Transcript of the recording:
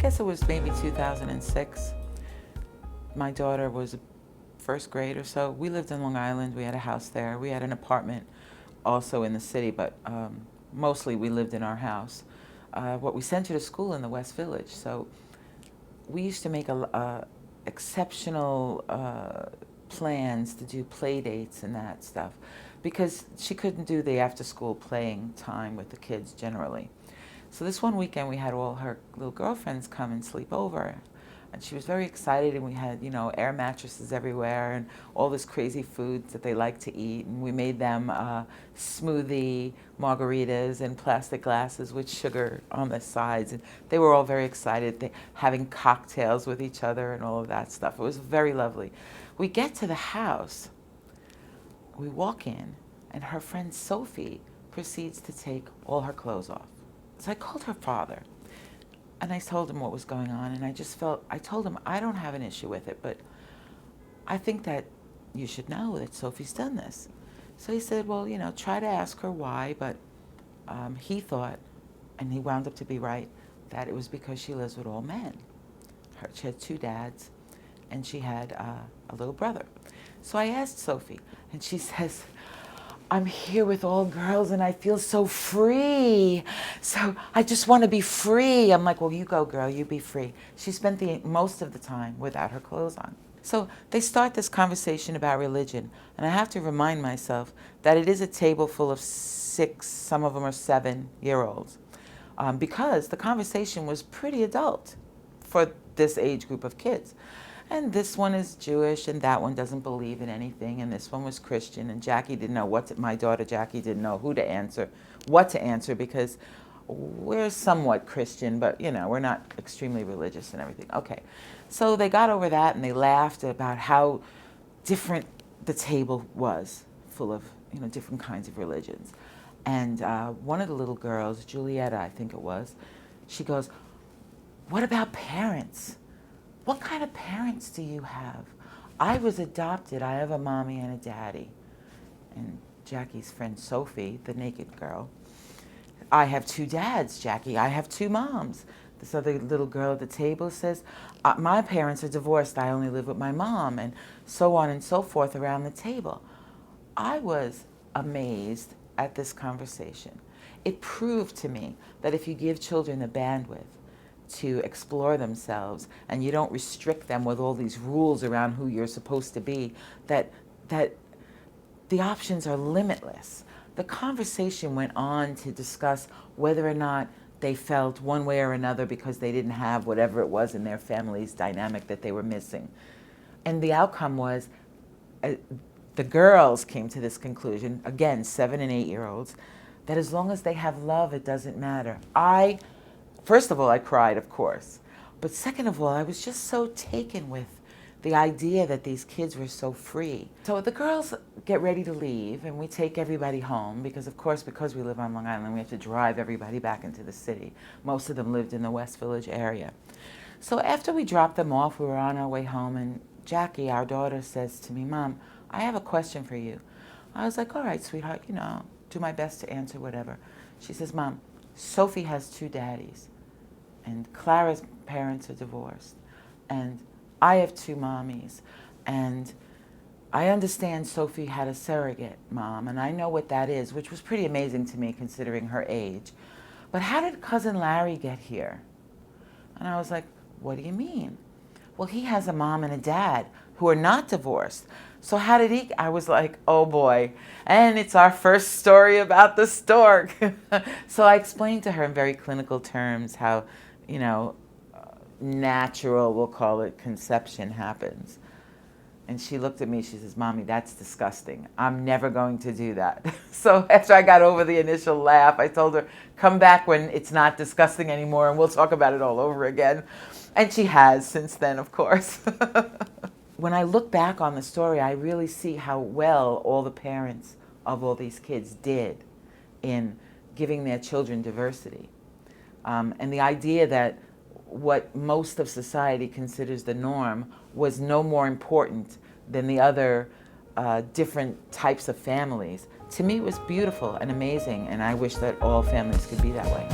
guess it was maybe 2006. My daughter was first grade or so. We lived in Long Island. We had a house there. We had an apartment also in the city, but mostly we lived in our house. What we sent her to school in the West Village. So we used to make exceptional plans to do play dates and that stuff because she couldn't do the after-school playing time with the kids generally. So this one weekend we had all her little girlfriends come and sleep over. And she was very excited, and we had, air mattresses everywhere and all this crazy food that they like to eat. And we made them smoothie margaritas in plastic glasses with sugar on the sides. And they were all very excited, having cocktails with each other and all of that stuff. It was very lovely. We get to the house, we walk in, and her friend Sophie proceeds to take all her clothes off. So I called her father. And I told him what was going on, and I told him, I don't have an issue with it, but I think that you should know that Sophie's done this. So he said, well, try to ask her why, but he thought, and he wound up to be right, that it was because she lives with all men. She had 2 dads, and she had a little brother. So I asked Sophie, and she says, I'm here with all girls and I feel so free. So I just want to be free. I'm like, well, you go, girl, you be free. She spent most of the time without her clothes on. So they start this conversation about religion. And I have to remind myself that it is a table full of 6, some of them are 7-year-olds. Because the conversation was pretty adult for this age group of kids. And this one is Jewish, and that one doesn't believe in anything, and this one was Christian, and Jackie didn't know my daughter Jackie didn't know what to answer, because we're somewhat Christian, but we're not extremely religious and everything. Okay, so they got over that, and they laughed about how different the table was, full of different kinds of religions. And one of the little girls, Julietta, I think it was, she goes, what about parents? What kind of parents do you have? I was adopted. I have a mommy and a daddy. And Jackie's friend Sophie, the naked girl, I have 2 dads, Jackie. I have 2 moms. This other little girl at the table says, my parents are divorced. I only live with my mom, and so on and so forth around the table. I was amazed at this conversation. It proved to me that if you give children the bandwidth to explore themselves, and you don't restrict them with all these rules around who you're supposed to be, that the options are limitless. The conversation went on to discuss whether or not they felt one way or another because they didn't have whatever it was in their family's dynamic that they were missing. And the outcome was, the girls came to this conclusion, again, 7 and 8-year-olds, that as long as they have love, it doesn't matter. First of all, I cried, of course. But second of all, I was just so taken with the idea that these kids were so free. So the girls get ready to leave, and we take everybody home because, of course, because we live on Long Island, we have to drive everybody back into the city. Most of them lived in the West Village area. So after we dropped them off, we were on our way home, and Jackie, our daughter, says to me, Mom, I have a question for you. I was like, all right, sweetheart, do my best to answer whatever. She says, Mom, Sophie has 2 daddies. And Clara's parents are divorced, and I have 2 mommies, and I understand Sophie had a surrogate mom, and I know what that is, which was pretty amazing to me considering her age. But how did cousin Larry get here? And I was like, what do you mean? Well, he has a mom and a dad who are not divorced. So how did he? I was like, oh boy. And it's our first story about the stork. So I explained to her in very clinical terms how, natural, we'll call it, conception happens. And she looked at me, she says, Mommy, that's disgusting. I'm never going to do that. So after I got over the initial laugh, I told her, come back when it's not disgusting anymore and we'll talk about it all over again. And she has since then, of course. When I look back on the story, I really see how well all the parents of all these kids did in giving their children diversity. And the idea that what most of society considers the norm was no more important than the other different types of families. To me, it was beautiful and amazing, and I wish that all families could be that way.